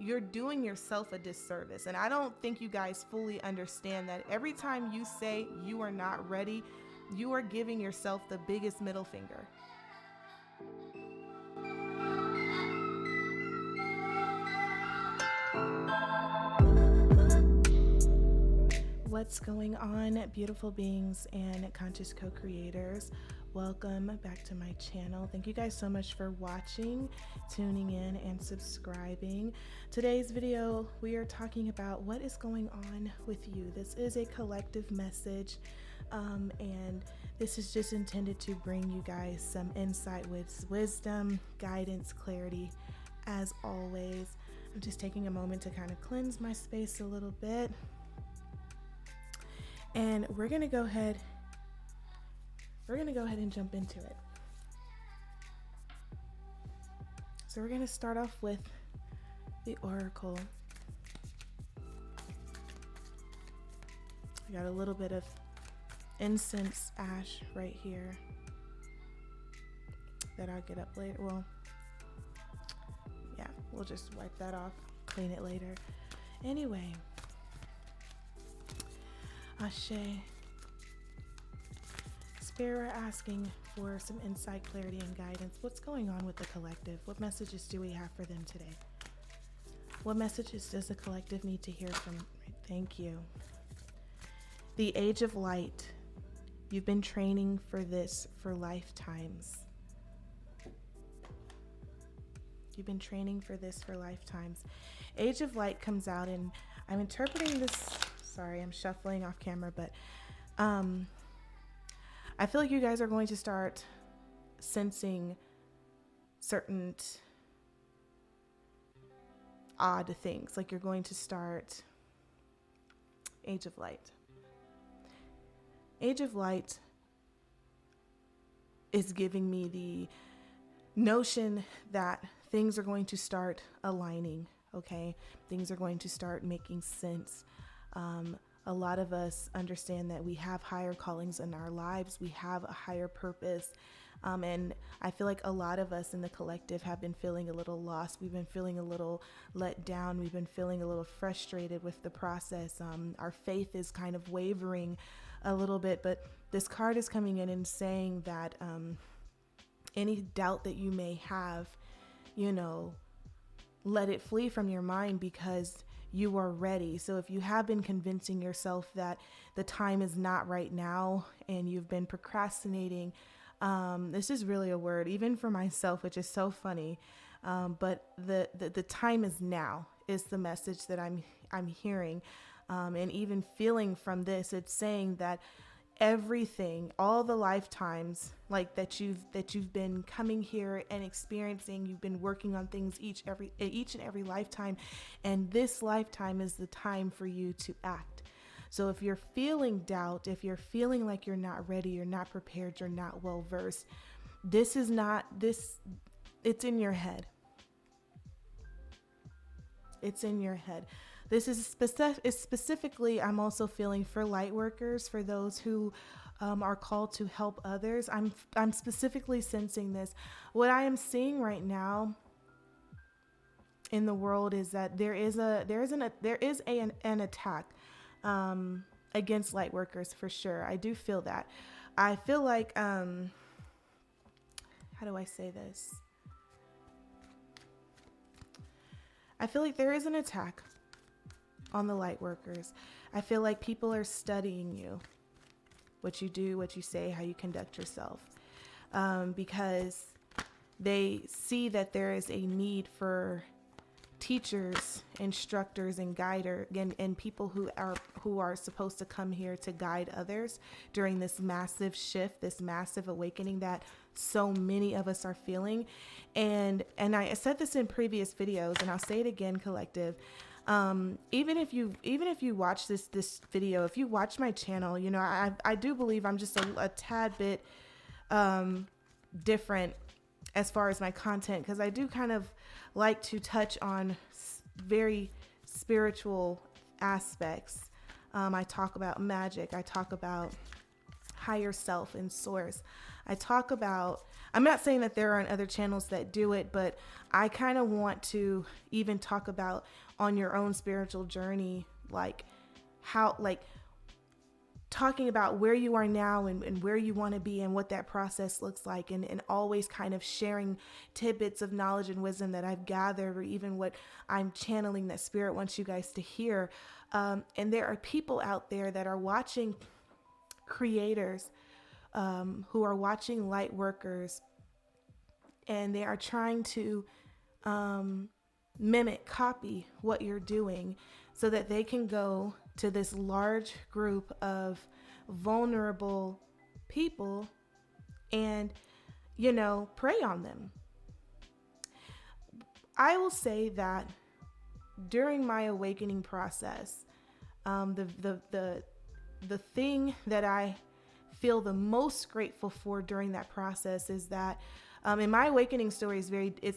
you're doing yourself a disservice. And I don't think you guys fully understand that every time you say you are not ready, you are giving yourself the biggest middle finger. What's going on, beautiful beings and conscious co-creators? Welcome back to my channel. Thank you guys so much for watching, tuning in, and subscribing. Today's video, we are talking about what is going on with you. This is a collective message, and this is just intended to bring you guys some insight with wisdom, guidance, clarity, as always. I'm just taking a moment to kind of cleanse my space a little bit. And we're gonna go ahead and jump into it. So we're gonna start off with the oracle. I got a little bit of incense ash right here that I'll get up later. Well, yeah, we'll just wipe that off, clean it later. Anyway, Ashe. Spirit asking for some insight, clarity, and guidance. What's going on with the collective? What messages do we have for them today? What messages does the collective need to hear from? Thank you. The Age of Light. You've been training for this for lifetimes. You've been training for this for lifetimes. Age of Light comes out, and I'm interpreting this. Sorry, I'm shuffling off camera, but I feel like you guys are going to start sensing certain odd things. Like you're going to start Age of Light. Age of Light is giving me the notion that things are going to start aligning, okay? Things are going to start making sense. A lot of us understand that we have higher callings in our lives. We have a higher purpose. And I feel like a lot of us in the collective have been feeling a little lost. We've been feeling a little let down. We've been feeling a little frustrated with the process. Our faith is kind of wavering a little bit, but this card is coming in and saying that any doubt that you may have, let it flee from your mind because you are ready. So if you have been convincing yourself that the time is not right now and you've been procrastinating, this is really a word, even for myself, which is so funny. But the time is now is the message that I'm hearing. And even feeling from this, it's saying that everything, all the lifetimes like that you've been coming here and experiencing, you've been working on things each and every lifetime, and this lifetime is the time for you to act. So if you're feeling doubt, if you're feeling like you're not ready, you're not prepared, you're not well versed, it's in your head. It's in your head. This is specifically, I'm also feeling for light workers, for those who are called to help others. I'm specifically sensing this. What I am seeing right now in the world is that there is an attack against light workers, for sure. I do feel that. I feel like how do I say this? I feel like there is an attack on the light workers. I feel like people are studying you, what you do, what you say, how you conduct yourself, because they see that there is a need for teachers, instructors, and and people who are supposed to come here to guide others during this massive shift, this massive awakening that so many of us are feeling. And I said this in previous videos, and I'll say it again, collective. Even if you watch this video, if you watch my channel, I do believe I'm just a tad bit different as far as my content, because I do kind of like to touch on very spiritual aspects. I talk about magic. I talk about higher self and source. I talk about I'm not saying that there aren't other channels that do it, but I kind of want to even talk about on your own spiritual journey, like how, like talking about where you are now and where you want to be and what that process looks like, and always kind of sharing tidbits of knowledge and wisdom that I've gathered, or even what I'm channeling that Spirit wants you guys to hear. And there are people out there that are watching creators, who are watching light workers, and they are trying to mimic, copy what you're doing so that they can go to this large group of vulnerable people and, prey on them. I will say that during my awakening process, the thing that I feel the most grateful for during that process is that, and my awakening story is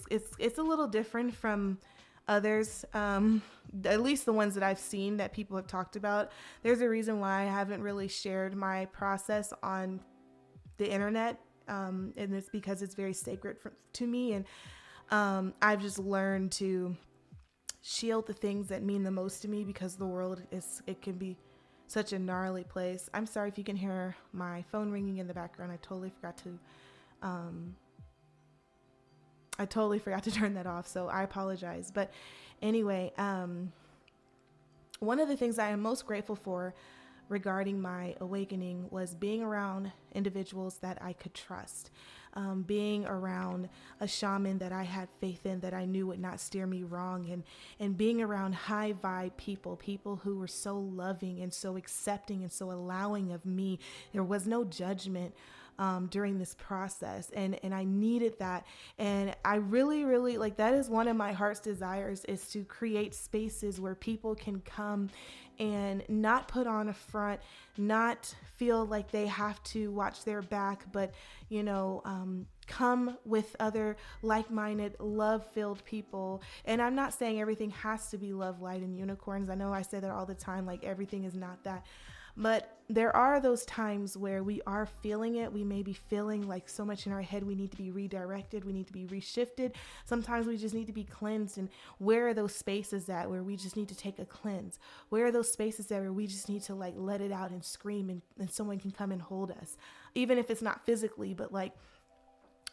it's a little different from others, at least the ones that I've seen that people have talked about. There's a reason why I haven't really shared my process on the internet, and it's because it's very sacred to me, and I've just learned to shield the things that mean the most to me, because the world it can be such a gnarly place. I'm sorry if you can hear my phone ringing in the background. I totally forgot to turn that off, so I apologize. But anyway, one of the things I am most grateful for regarding my awakening was being around individuals that I could trust, being around a shaman that I had faith in, that I knew would not steer me wrong, and being around high vibe people who were so loving and so accepting and so allowing of me. There was no judgment during this process, and I needed that. And I really like, that is one of my heart's desires, is to create spaces where people can come and not put on a front, not feel like they have to watch their back, but come with other like-minded, love-filled people. And I'm not saying everything has to be love, light, and unicorns. I know I say that all the time, like everything is not that. But there are those times where we are feeling it. We may be feeling like so much in our head, we need to be redirected, we need to be reshifted. Sometimes we just need to be cleansed. And where are those spaces at where we just need to take a cleanse? Where are those spaces at where we just need to like let it out and scream, and someone can come and hold us, even if it's not physically, but like,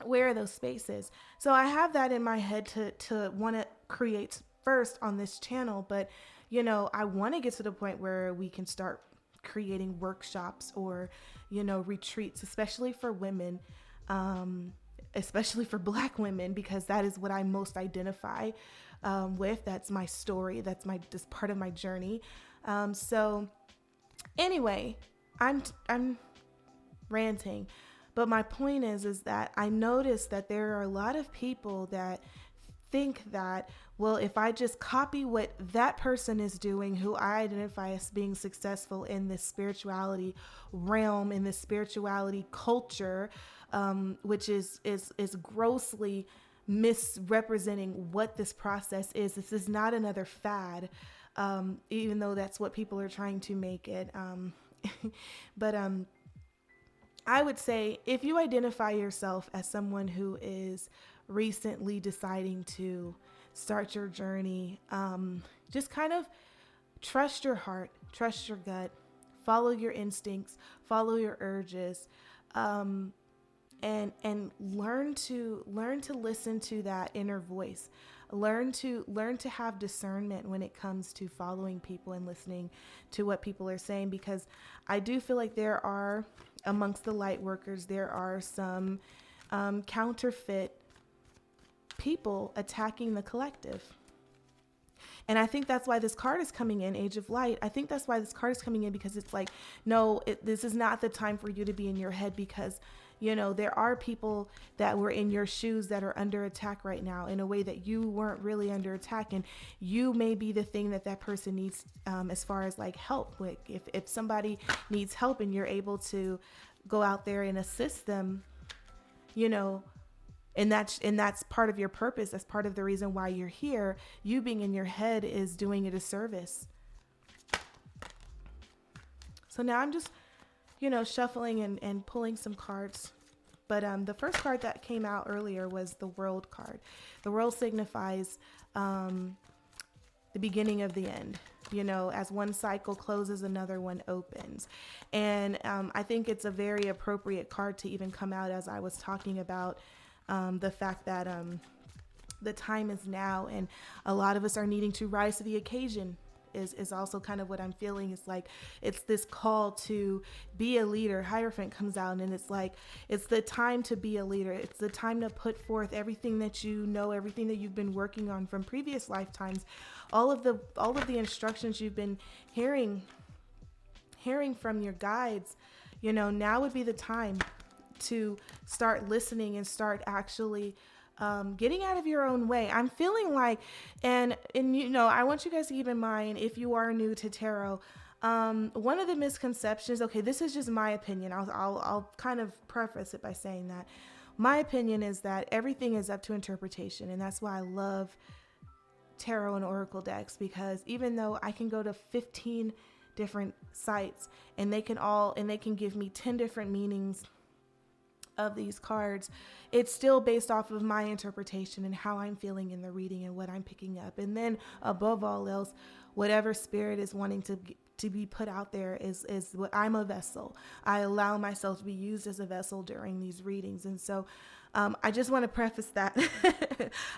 where are those spaces? So I have that in my head to want to create first on this channel. But, I want to get to the point where we can start creating workshops or, retreats, especially for women, especially for Black women, because that is what I most identify with. That's my story. That's part of my journey. So anyway, I'm ranting, but my point is that I noticed that there are a lot of people that think that, well, if I just copy what that person is doing, who I identify as being successful in this spirituality realm, in this spirituality culture, which is grossly misrepresenting what this process is. This is not another fad, even though that's what people are trying to make it. But I would say, if you identify yourself as someone who is recently deciding to start your journey, just kind of trust your heart, trust your gut, follow your instincts, follow your urges, and learn to listen to that inner voice. Learn to have discernment when it comes to following people and listening to what people are saying, because I do feel like there are, amongst the light workers, there are some counterfeit people attacking the collective. And I think that's why this card is coming in, Age of Light. I think that's why this card is coming in, because it's like, no, this is not the time for you to be in your head, because there are people that were in your shoes that are under attack right now in a way that you weren't really under attack. And you may be the thing that person needs, as far as like help with. If somebody needs help and you're able to go out there and assist them, and that's part of your purpose. That's part of the reason why you're here. You being in your head is doing it a service. So now I'm just, shuffling and pulling some cards But the first card that came out earlier was the World card. The World signifies the beginning of the end. You know, as one cycle closes, another one opens. And I think it's a very appropriate card to even come out as I was talking about the fact that the time is now, and a lot of us are needing to rise to the occasion. Is also kind of what I'm feeling. It's like it's this call to be a leader. Hierophant comes out, and it's like it's the time to be a leader. It's the time to put forth everything that you know, everything that you've been working on from previous lifetimes, all of the instructions you've been hearing from your guides. You know, now would be the time to start listening and start actually getting out of your own way. I'm feeling like, and you know, I want you guys to keep in mind, if you are new to tarot, one of the misconceptions, okay, this is just my opinion. I'll kind of preface it by saying that my opinion is that everything is up to interpretation. And that's why I love tarot and oracle decks, because even though I can go to 15 different sites and they can give me 10 different meanings of these cards, it's still based off of my interpretation and how I'm feeling in the reading and what I'm picking up. And then above all else, whatever spirit is wanting to be put out there is what I'm a vessel. I allow myself to be used as a vessel during these readings. And so I just want to preface that.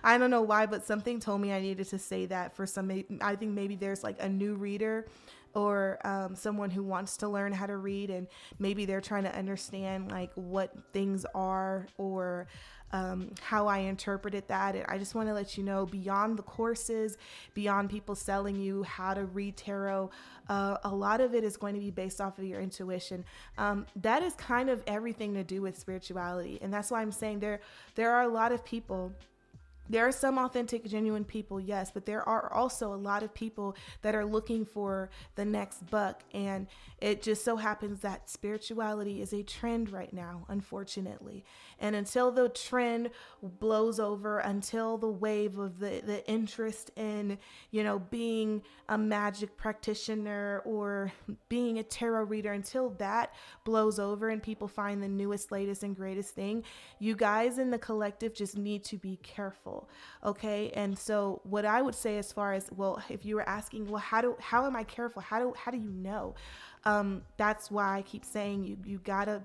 I don't know why, but something told me I needed to say that for some, I think maybe there's like a new reader or someone who wants to learn how to read, and maybe they're trying to understand like what things are, or how I interpreted that. And I just want to let you know, beyond the courses, beyond people selling you how to read tarot, a lot of it is going to be based off of your intuition. That is kind of everything to do with spirituality. And that's why I'm saying there are a lot of people. There are some authentic, genuine people, yes, but there are also a lot of people that are looking for the next buck. And it just so happens that spirituality is a trend right now, unfortunately. And until the trend blows over, until the wave of the interest in, you know, being a magic practitioner or being a tarot reader, until that blows over and people find the newest, latest, and greatest thing, you guys in the collective just need to be careful. Okay. And so what I would say, as far as, well, if you were asking, well, how am I careful? How do you know? That's why I keep saying you gotta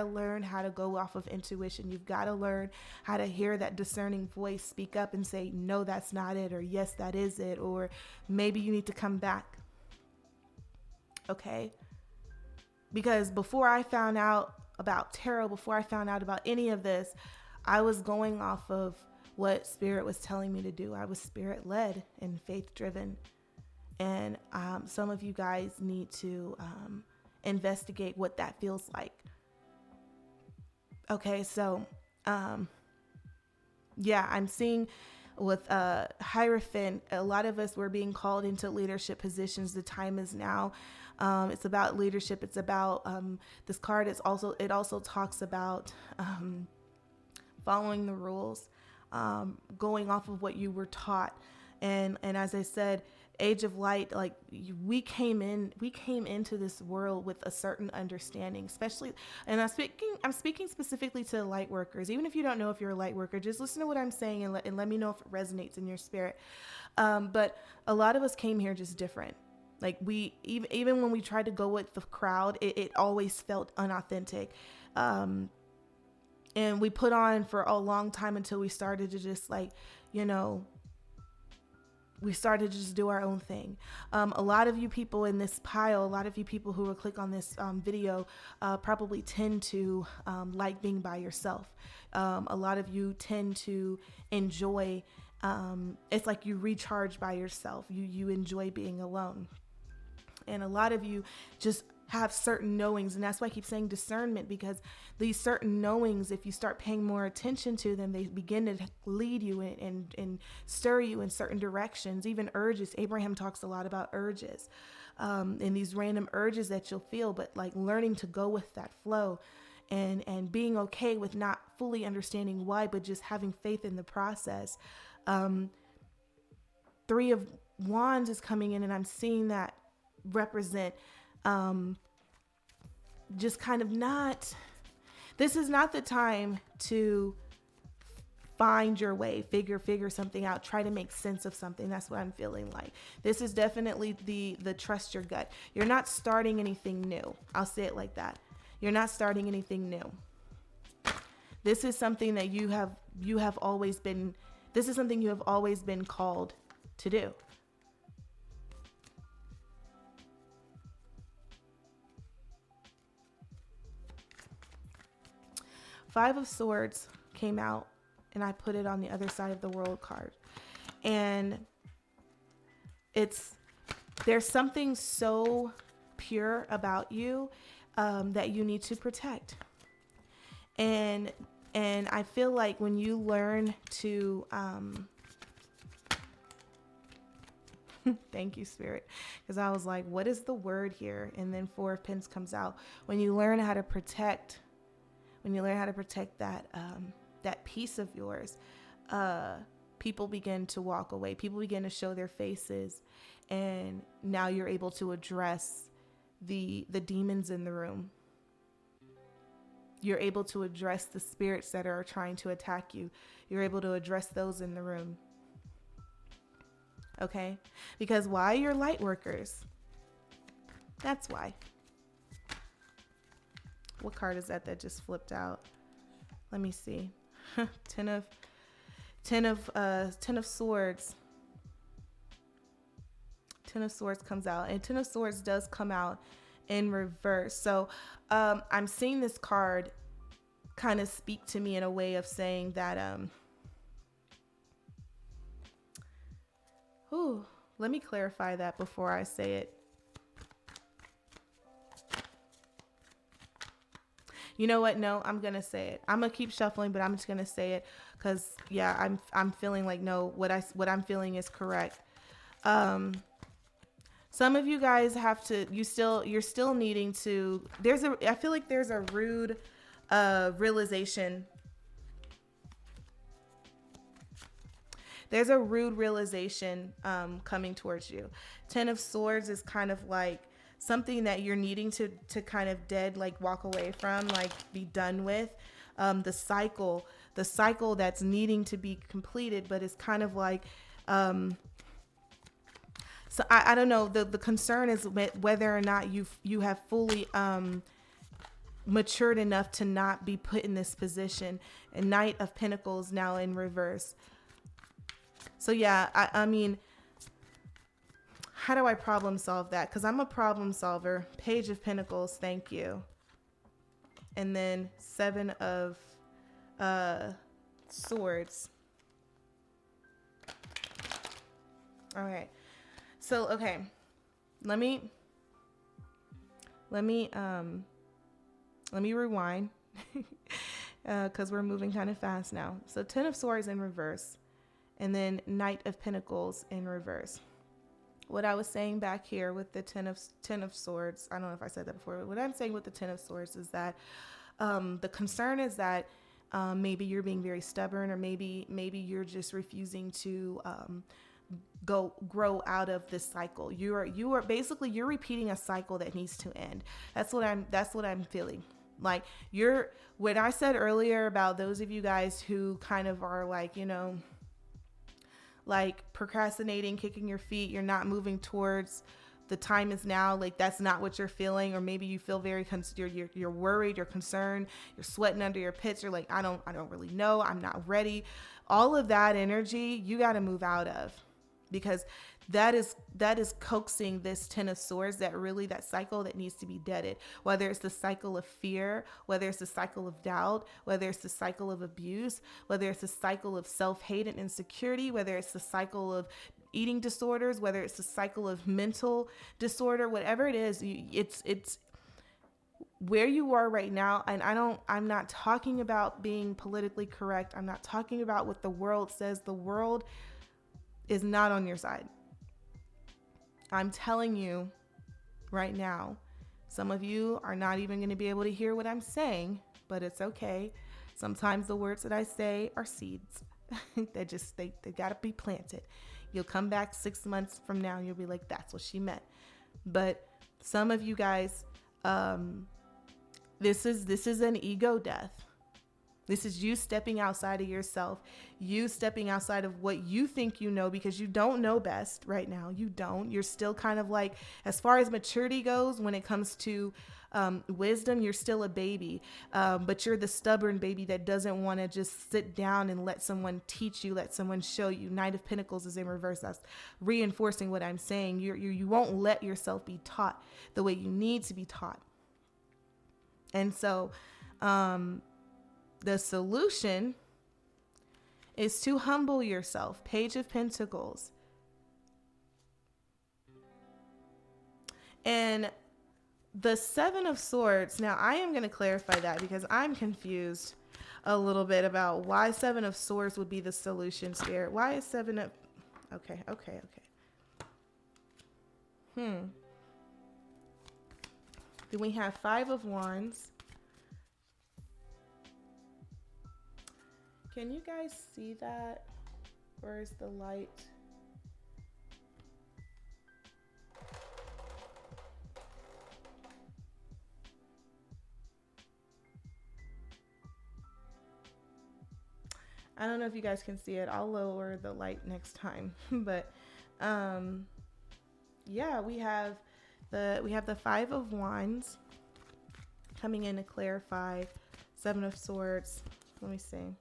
learn how to go off of intuition. You've got to learn how to hear that discerning voice speak up and say, no, that's not it. Or yes, that is it. Or maybe you need to come back. Okay. Because before I found out about tarot, before I found out about any of this, I was going off of what spirit was telling me to do. I was spirit led and faith driven. And some of you guys need to investigate what that feels like. Okay, so yeah, I'm seeing with Hierophant, a lot of us were being called into leadership positions. The time is now. It's about leadership. It's about this card. It also talks about following the rules. Going off of what you were taught. And as I said, Age of Light, like we came into this world with a certain understanding, especially, and I'm speaking specifically to light workers. Even if you don't know if you're a light worker, just listen to what I'm saying and let me know if it resonates in your spirit. But a lot of us came here just different. Like we, even when we tried to go with the crowd, it always felt unauthentic. And we put on for a long time until we started to just like, you know, we started to just do our own thing. A lot of you people in this pile, a lot of you people who will click on this video probably tend to like being by yourself. A lot of you tend to enjoy, it's like you recharge by yourself. You enjoy being alone. And a lot of you just have certain knowings. And that's why I keep saying discernment, because these certain knowings, if you start paying more attention to them, they begin to lead you and stir you in certain directions. Even urges. Abraham talks a lot about urges, and these random urges that you'll feel, but like learning to go with that flow and being okay with not fully understanding why, but just having faith in the process. 3 of Wands is coming in, and I'm seeing that represent just kind of not This is not the time to find your way, figure something out, try to make sense of something. That's what I'm feeling like. This is definitely the trust your gut. You're not starting anything new. I'll say it like that. You're not starting anything new. This is something that you have always been, this is something you have always been called to do. Five of Swords came out, and I put it on the other side of the World card. And there's something so pure about you that you need to protect. And I feel like when you learn to, thank you, Spirit, because I was like, what is the word here? And then Four of Pentacles comes out. When you learn how to protect, that piece of yours, people begin to walk away. People begin to show their faces, and now you're able to address the demons in the room. You're able to address the spirits that are trying to attack you. You're able to address those in the room. Okay? Because why? You're light workers. That's why. What card is that just flipped out? Let me see. Ten of Swords. Ten of Swords comes out, and Ten of Swords does come out in reverse. So I'm seeing this card kind of speak to me in a way of saying that let me clarify that before I say it. You know what? No, I'm going to say it. I'm going to keep shuffling, but I'm just going to say it because, yeah, I'm feeling like, no, what I'm feeling is correct. Some of you guys have to, you're still needing to, I feel like there's a rude realization. There's a rude realization coming towards you. Ten of Swords is kind of like something that you're needing to kind of walk away from, like be done with. The cycle that's needing to be completed, but it's kind of like, so I don't know. The concern is whether or not you have fully matured enough to not be put in this position. And Knight of Pentacles now in reverse. So yeah, I mean, how do I problem solve that? Because I'm a problem solver. Page of Pentacles, thank you. And then Seven of Swords. All right. So, okay. Let me rewind because we're moving kind of fast now. So Ten of Swords in reverse, and then Knight of Pentacles in reverse. What I was saying back here with the Ten of Swords, I don't know if I said that before, but what I'm saying with the Ten of Swords is that the concern is that maybe you're being very stubborn, or maybe you're just refusing to grow out of this cycle. You are basically, you're repeating a cycle that needs to end. That's what I'm feeling. Like when I said earlier about those of you guys who kind of are like, like procrastinating, kicking your feet, you're not moving towards the time is now, like that's not what you're feeling. Or maybe you feel very you're worried, you're concerned, you're sweating under your pits, you're like, I don't really know, I'm not ready. All of that energy you got to move out of, because that is coaxing this Ten of Swords, that cycle that needs to be deaded. Whether it's the cycle of fear, whether it's the cycle of doubt, whether it's the cycle of abuse, whether it's the cycle of self-hate and insecurity, whether it's the cycle of eating disorders, whether it's the cycle of mental disorder, whatever it is, it's where you are right now. And I'm not talking about being politically correct. I'm not talking about what the world says. The world is not on your side. I'm telling you right now, some of you are not even going to be able to hear what I'm saying, but it's okay. Sometimes the words that I say are seeds. they got to be planted. You'll come back 6 months from now and you'll be like, that's what she meant. But some of you guys, This is an ego death. This is you stepping outside of yourself, you stepping outside of what you think you know, because you don't know best right now. You don't. You're still kind of like, as far as maturity goes, when it comes to wisdom, you're still a baby, but you're the stubborn baby that doesn't want to just sit down and let someone teach you, let someone show you. Knight of Pentacles is in reverse. That's reinforcing what I'm saying. You won't let yourself be taught the way you need to be taught. And so, the solution is to humble yourself. Page of Pentacles. And the Seven of Swords. Now, I am going to clarify that because I'm confused a little bit about why Seven of Swords would be the solution, Spirit. Why is Seven of... Okay. Then we have Five of Wands. Can you guys see that? Where's the light? I don't know if you guys can see it. I'll lower the light next time. But yeah, we have the Five of Wands coming in to clarify. Seven of Swords. Let me see.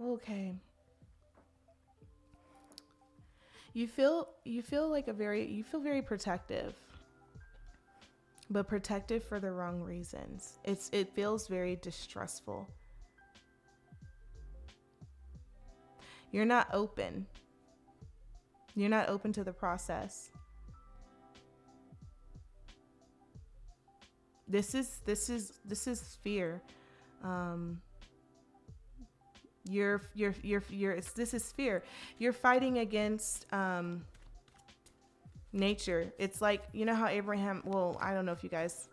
Okay. You feel very protective, but protective for the wrong reasons. It feels very distrustful. You're not open. You're not open to the process. This is fear. This is fear. You're fighting against nature. It's like, you know how Abraham, well, I don't know if you guys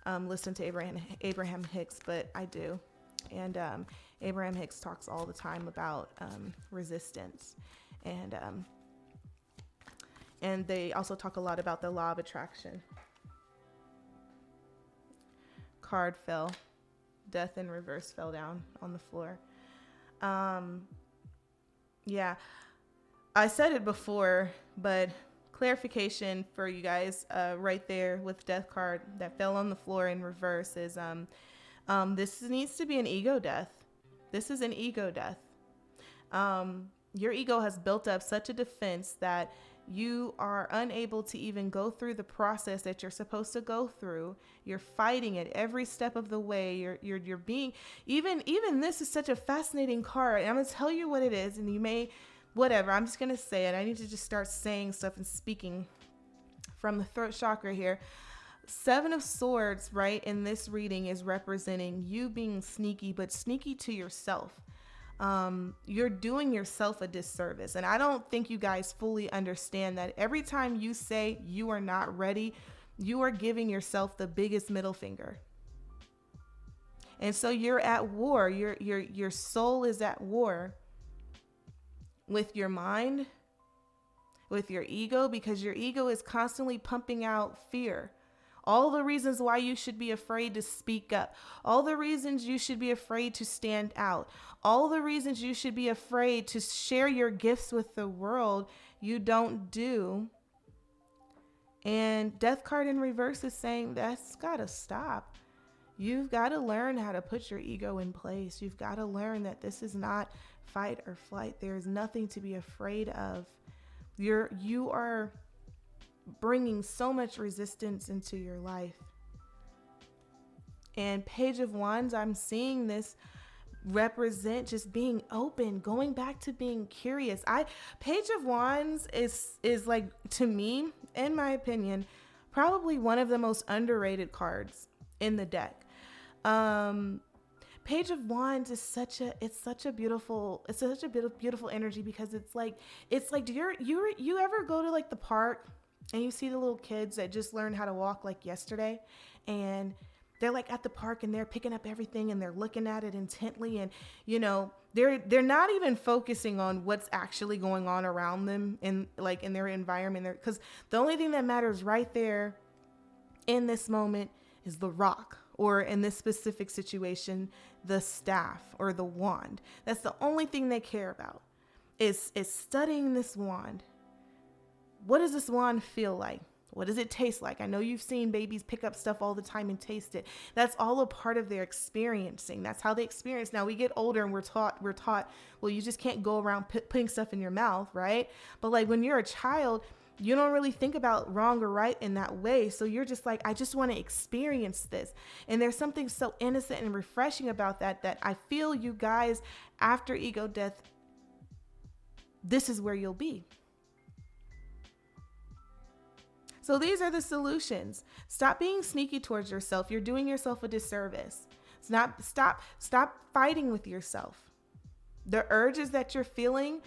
listen to Abraham Hicks, but I do. And Abraham Hicks talks all the time about resistance. And they also talk a lot about the law of attraction. Card fell. Death in reverse fell down on the floor. Yeah, I said it before, but clarification for you guys, right there with death card that fell on the floor in reverse is, this needs to be an ego death. This is an ego death. Your ego has built up such a defense that you are unable to even go through the process that you're supposed to go through. You're fighting it every step of the way. You're being, even this is such a fascinating card. I'm going to tell you what it is, and you may, whatever, I'm just going to say it. I need to just start saying stuff and speaking from the throat chakra here. Seven of Swords, right, in this reading is representing you being sneaky, but sneaky to yourself. You're doing yourself a disservice. And I don't think you guys fully understand that every time you say you are not ready, you are giving yourself the biggest middle finger. And so you're at war. Your soul is at war with your mind, with your ego, because your ego is constantly pumping out fear. All the reasons why you should be afraid to speak up. All the reasons you should be afraid to stand out. All the reasons you should be afraid to share your gifts with the world, you don't do. And Death card in reverse is saying that's got to stop. You've got to learn how to put your ego in place. You've got to learn that this is not fight or flight. There is nothing to be afraid of. You are bringing so much resistance into your life. And Page of Wands, I'm seeing this represent just being open, going back to being curious. Page of Wands is like, to me, in my opinion, probably one of the most underrated cards in the deck. Page of Wands is such a beautiful energy, because it's like do you ever go to like the park and you see the little kids that just learned how to walk like yesterday, and they're like at the park and they're picking up everything and they're looking at it intently. And, you know, they're not even focusing on what's actually going on around them in their environment. Because the only thing that matters right there in this moment is the rock, or in this specific situation, the staff or the wand. That's the only thing they care about is studying this wand. What does this wand feel like? What does it taste like? I know you've seen babies pick up stuff all the time and taste it. That's all a part of their experiencing. That's how they experience. Now we get older and we're taught, well, you just can't go around putting stuff in your mouth, right? But like when you're a child, you don't really think about wrong or right in that way. So you're just like, I just want to experience this. And there's something so innocent and refreshing about that I feel you guys, after ego death, this is where you'll be. So these are the solutions. Stop being sneaky towards yourself. You're doing yourself a disservice. Stop fighting with yourself. The urges that you're feeling,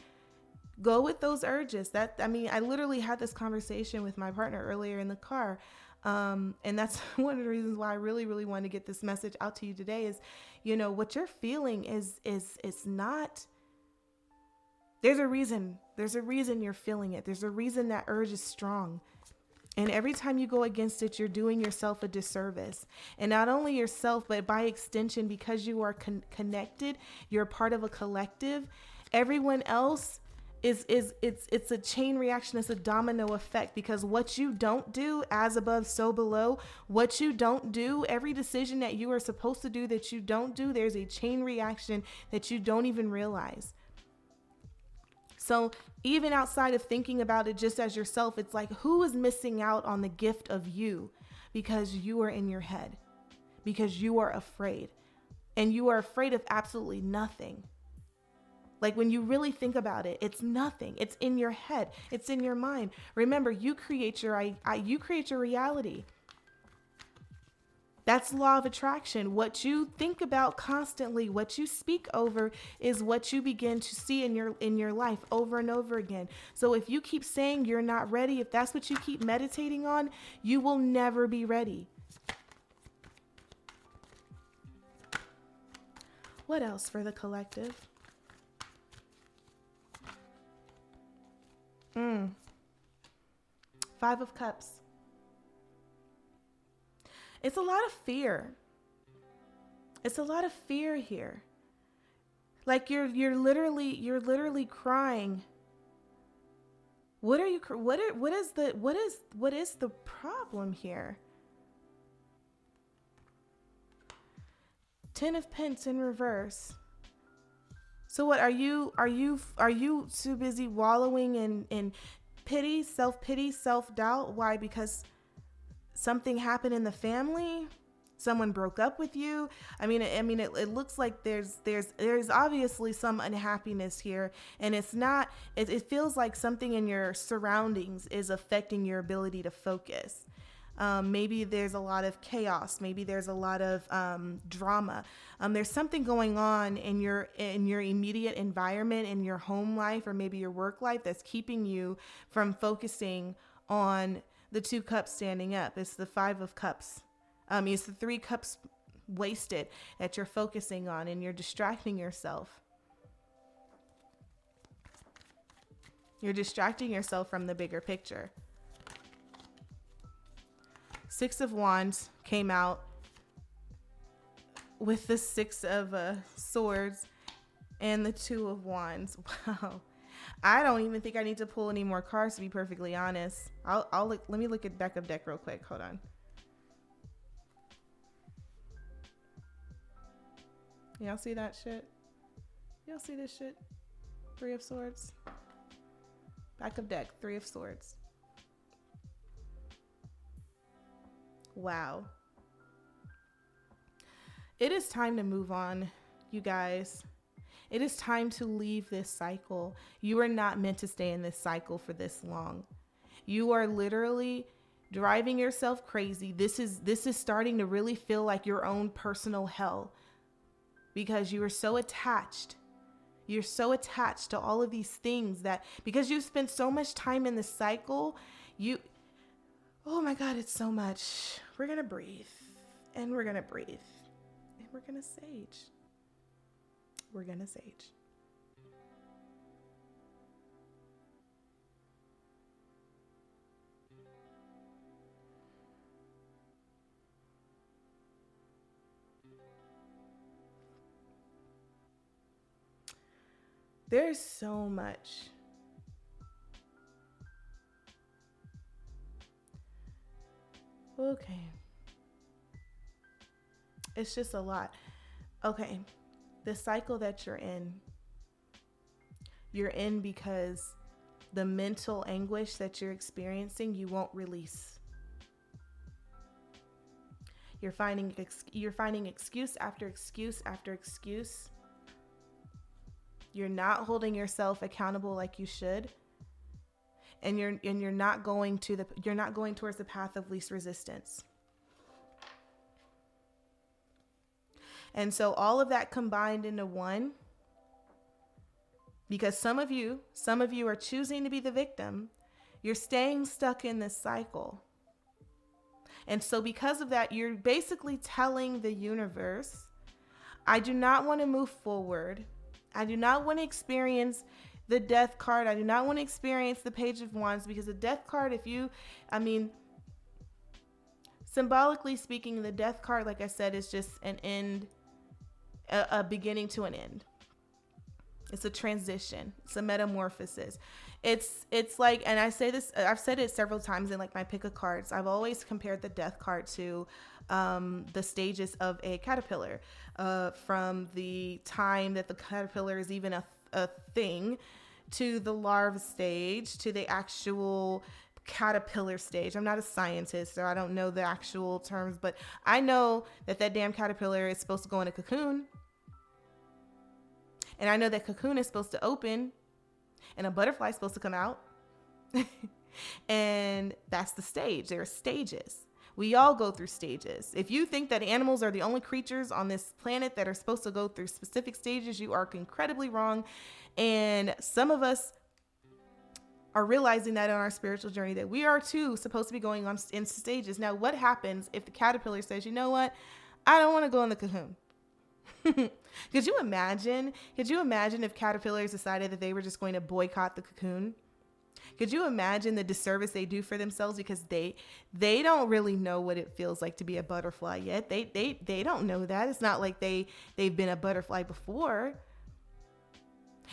go with those urges. I literally had this conversation with my partner earlier in the car. And that's one of the reasons why I really, really want to get this message out to you today is, you know, what you're feeling is not, there's a reason you're feeling it. There's a reason that urge is strong. And every time you go against it, you're doing yourself a disservice. And not only yourself, but by extension, because you are connected, you're part of a collective. Everyone else it's a chain reaction. It's a domino effect, because what you don't do, as above, so below. What you don't do, every decision that you are supposed to do that you don't do, there's a chain reaction that you don't even realize. So even outside of thinking about it just as yourself, it's like, who is missing out on the gift of you because you are in your head, because you are afraid, and you are afraid of absolutely nothing. Like when you really think about it, it's nothing. It's in your head. It's in your mind. Remember, you create your reality. That's law of attraction. What you think about constantly, what you speak over, is what you begin to see in your life over and over again. So if you keep saying you're not ready, if that's what you keep meditating on, you will never be ready. What else for the collective? Five of Cups. It's a lot of fear. It's a lot of fear here. Like you're literally crying. What is the problem here? Ten of Pentacles in reverse. So what are you too busy wallowing in pity, self-pity, self-doubt? Why? Because something happened in the family? Someone broke up with you? It looks like there's obviously some unhappiness here, and it feels like something in your surroundings is affecting your ability to focus. Maybe there's a lot of chaos. Maybe there's a lot of drama. There's something going on in your immediate environment, in your home life, or maybe your work life, that's keeping you from focusing on the two cups standing up. It's the Five of Cups. It's the three cups wasted that you're focusing on, and you're distracting yourself. You're distracting yourself from the bigger picture. Six of Wands came out with the Six of Swords and the Two of Wands. Wow. I don't even think I need to pull any more cards, to be perfectly honest. I'll look. Let me look at back of deck real quick. Hold on. Y'all see that shit? Y'all see this shit? Three of Swords. Back of deck, Three of Swords. Wow. It is time to move on, you guys. It is time to leave this cycle. You are not meant to stay in this cycle for this long. You are literally driving yourself crazy. This is starting to really feel like your own personal hell, because you are so attached. You're so attached to all of these things that, because you've spent so much time in this cycle, oh my God, it's so much. We're going to breathe. And we're going to breathe. And we're going to sage. We're going to sage. There's so much. Okay. It's just a lot. Okay. The cycle that you're in because the mental anguish that you're experiencing, you won't release. You're finding excuse after excuse after excuse. You're not holding yourself accountable like you should. And you're not going towards the path of least resistance. And so all of that combined into one, because some of you are choosing to be the victim, you're staying stuck in this cycle. And so because of that, you're basically telling the universe, I do not want to move forward. I do not want to experience the death card. I do not want to experience the Page of Wands, because the death card, symbolically speaking, the death card, like I said, is just an end, a beginning to an end. It's a transition. It's a metamorphosis. It's like, and I say this, I've said it several times in like my pick of cards. I've always compared the death card to the stages of a caterpillar, from the time that the caterpillar is even a thing, to the larva stage, to the actual caterpillar stage. I'm not a scientist, so I don't know the actual terms, but I know that damn caterpillar is supposed to go in a cocoon. And I know that cocoon is supposed to open and a butterfly is supposed to come out. And that's the stage. There are stages. We all go through stages. If you think that animals are the only creatures on this planet that are supposed to go through specific stages, you are incredibly wrong. And some of us are realizing that on our spiritual journey, that we are too supposed to be going on in stages. Now, what happens if the caterpillar says, you know what? I don't want to go in the cocoon. Could you imagine if caterpillars decided that they were just going to boycott the cocoon? Could you imagine the disservice they do for themselves, because they don't really know what it feels like to be a butterfly yet. They don't know that. It's not like they've been a butterfly before.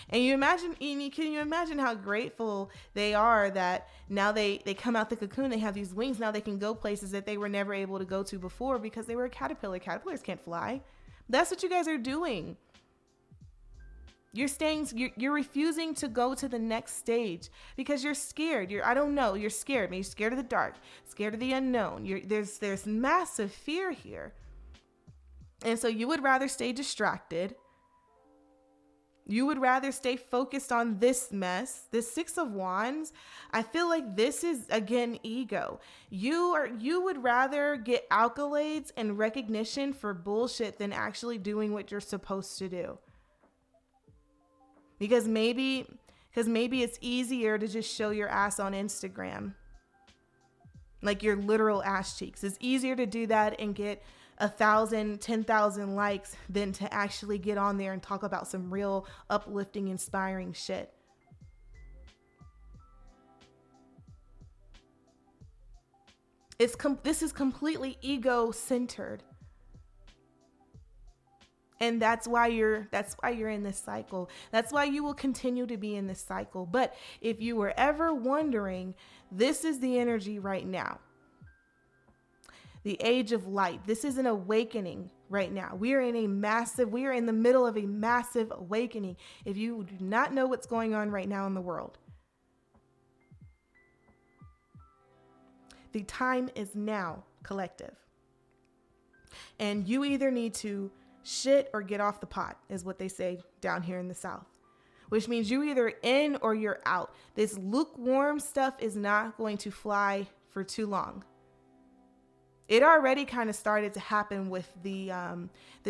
And can you imagine how grateful they are that now they come out the cocoon, they have these wings, now they can go places that they were never able to go to before because they were a caterpillar. Caterpillars can't fly. That's what you guys are doing. You're refusing to go to the next stage because you're scared. You're scared. Maybe you're scared of the dark, scared of the unknown. There's massive fear here. And so you would rather stay distracted. You would rather stay focused on this mess, this Six of Wands. I feel like this is, again, ego. You would rather get accolades and recognition for bullshit than actually doing what you're supposed to do. Because maybe it's easier to just show your ass on Instagram. Like your literal ass cheeks. It's easier to do that and get 1,000, 10,000 likes than to actually get on there and talk about some real uplifting, inspiring shit. This is completely ego-centered. And that's why you're in this cycle. That's why you will continue to be in this cycle. But if you were ever wondering, this is the energy right now. The age of light. This is an awakening right now. We are in the middle of a massive awakening. If you do not know what's going on right now in the world, the time is now, collective. And you either need to shit or get off the pot, is what they say down here in the South, which means you're either in or you're out. This lukewarm stuff is not going to fly for too long. It already kind of started to happen with the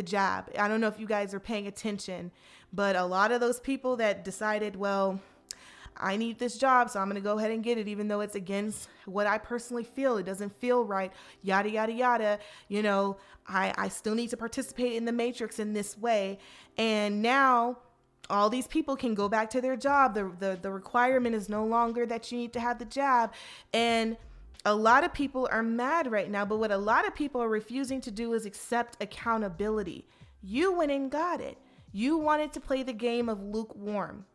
jab. I don't know if you guys are paying attention, but a lot of those people that decided, well, I need this job, so I'm going to go ahead and get it, even though it's against what I personally feel. It doesn't feel right, yada, yada, yada. You know, I still need to participate in the matrix in this way. And now all these people can go back to their job. The requirement is no longer that you need to have the jab. And a lot of people are mad right now, but what a lot of people are refusing to do is accept accountability. You went and got it. You wanted to play the game of lukewarm.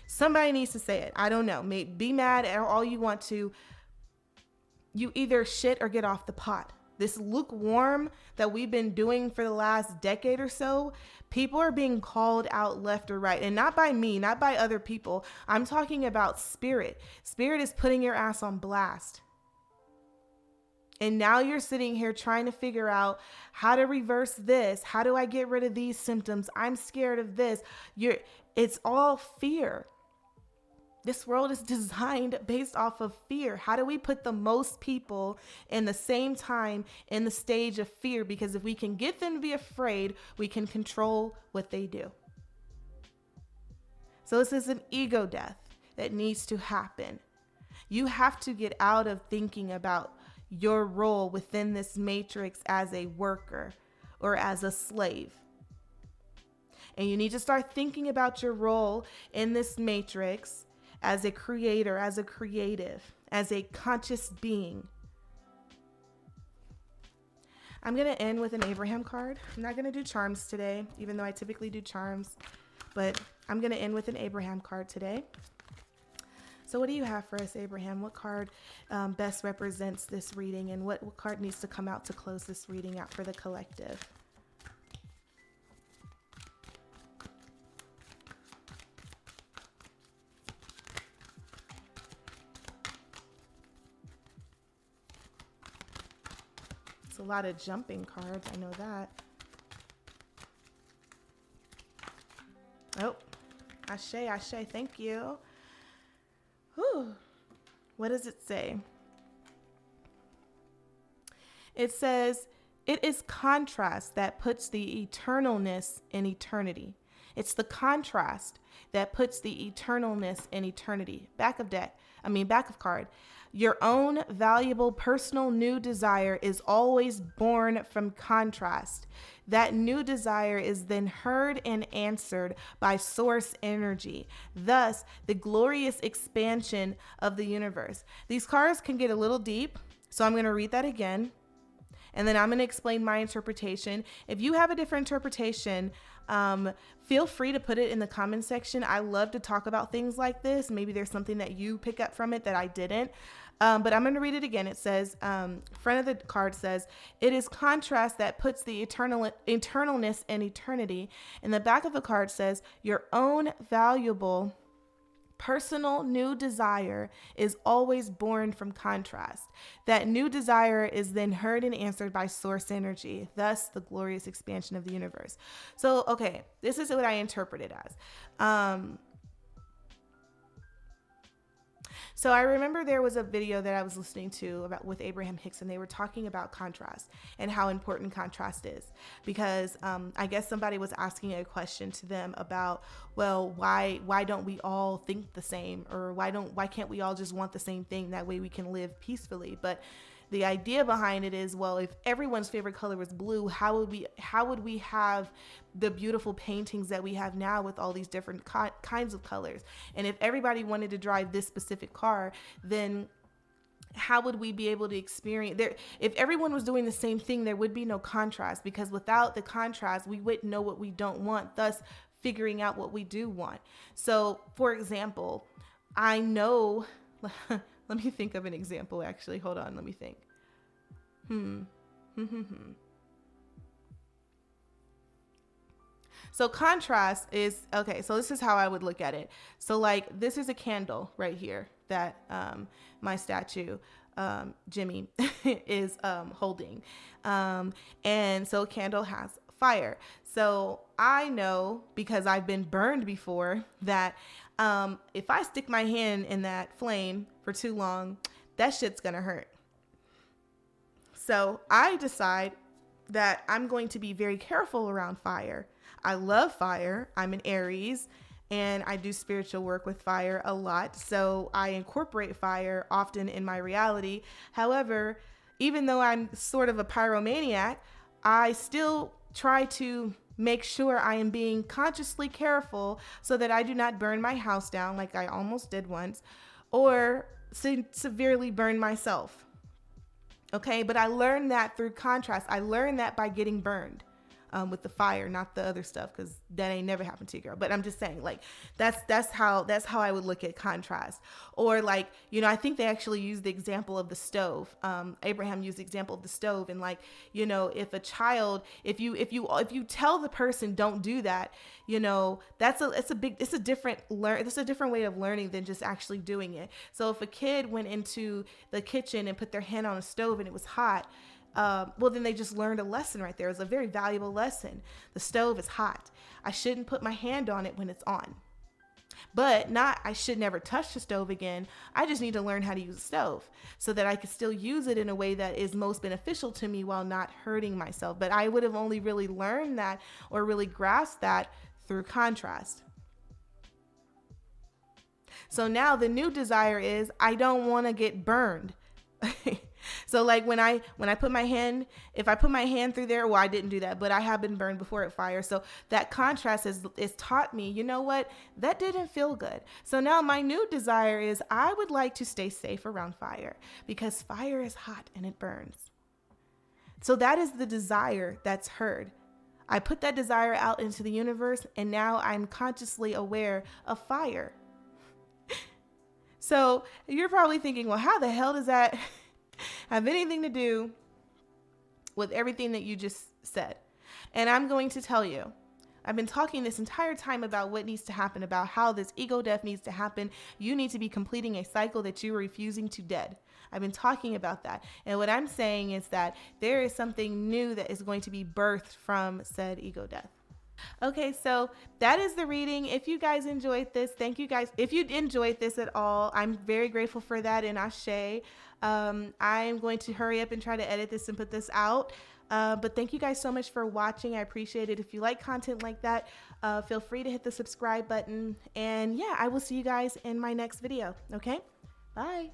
Somebody needs to say it. I don't know. Be mad at all you want to. You either shit or get off the pot. This lukewarm that we've been doing for the last decade or so, people are being called out left or right. And not by me, not by other people. I'm talking about spirit. Spirit is putting your ass on blast. And now you're sitting here trying to figure out how to reverse this. How do I get rid of these symptoms? I'm scared of this. It's all fear. This world is designed based off of fear. How do we put the most people in the same time in the stage of fear? Because if we can get them to be afraid, we can control what they do. So this is an ego death that needs to happen. You have to get out of thinking about your role within this matrix as a worker or as a slave. And you need to start thinking about your role in this matrix as a creator, as a creative, as a conscious being. I'm going to end with an Abraham card. I'm not going to do charms today, even though I typically do charms, but I'm going to end with an Abraham card today. So what do you have for us, Abraham? What card best represents this reading, and what card needs to come out to close this reading out for the collective? It's a lot of jumping cards. I know that. Oh, Ashe, thank you. Whew. What does it say? It says, it is contrast that puts the eternalness in eternity. It's the contrast that puts the eternalness in eternity. Back of card. Your own valuable personal new desire is always born from contrast. That new desire is then heard and answered by source energy, thus the glorious expansion of the universe. These cards can get a little deep, so I'm going to read that again, and then I'm going to explain my interpretation. If you have a different interpretation, feel free to put it in the comment section. I love to talk about things like this. Maybe there's something that you pick up from it that I didn't. But I'm going to read it again. It says, front of the card says, it is contrast that puts the eternalness in eternity. And the back of the card says, your own valuable personal new desire is always born from contrast. That new desire is then heard and answered by source energy, thus the glorious expansion of the universe. So, okay, this is what I interpret it as. So I remember there was a video that I was listening to with Abraham Hicks, and they were talking about contrast and how important contrast is, because I guess somebody was asking a question to them about, well, why don't we all think the same, or why can't we all just want the same thing? That way we can live peacefully. But the idea behind it is, well, if everyone's favorite color was blue, how would we have the beautiful paintings that we have now with all these different kinds of colors? And if everybody wanted to drive this specific car, then how would we be able to experience there? If everyone was doing the same thing, there would be no contrast, because without the contrast, we wouldn't know what we don't want, thus figuring out what we do want. So, for example, I know, let me think of an example, actually. Hold on, let me think. So contrast is, okay, so this is how I would look at it. So like, this is a candle right here that my statue, Jimmy, is holding. And so a candle has fire. So I know, because I've been burned before, that if I stick my hand in that flame for too long, that shit's gonna hurt. So I decide that I'm going to be very careful around fire. I love fire. I'm an Aries. and I do spiritual work with fire a lot. So I incorporate fire often in my reality. However, even though I'm sort of a pyromaniac, I still try to make sure I am being consciously careful so that I do not burn my house down like I almost did once, or severely burn myself. Okay, but I learned that through contrast. I learned that by getting burned with the fire, not the other stuff, because that ain't never happened to you, girl. But I'm just saying, like, that's how I would look at contrast. Or like, you know, I think they actually used the example of the stove. Abraham used the example of the stove, and like, you know, if a child, if you tell the person don't do that, you know, it's a different way of learning than just actually doing it. So if a kid went into the kitchen and put their hand on a stove and it was hot, well, then they just learned a lesson right there. It's a very valuable lesson. The stove is hot. I shouldn't put my hand on it when it's on. But I should never touch the stove again. I just need to learn how to use a stove so that I can still use it in a way that is most beneficial to me while not hurting myself. But I would have only really learned that or really grasped that through contrast. So now the new desire is I don't want to get burned. So like when I put my hand, if I put my hand through there, well, I didn't do that, but I have been burned before at fire. So that contrast is taught me, you know what, that didn't feel good. So now my new desire is I would like to stay safe around fire because fire is hot and it burns. So that is the desire that's heard. I put that desire out into the universe, and now I'm consciously aware of fire. So you're probably thinking, well, how the hell does that have anything to do with everything that you just said? And I'm going to tell you, I've been talking this entire time about what needs to happen, about how this ego death needs to happen. You need to be completing a cycle that you are refusing to dead. I've been talking about that. And what I'm saying is that there is something new that is going to be birthed from said ego death. Okay, so that is the reading. If you guys enjoyed this, thank you guys. If you enjoyed this at all, I'm very grateful for that, and ashe. I'm going to hurry up and try to edit this and put this out. But thank you guys so much for watching. I appreciate it. If you like content like that, feel free to hit the subscribe button. And yeah, I will see you guys in my next video. Okay, bye.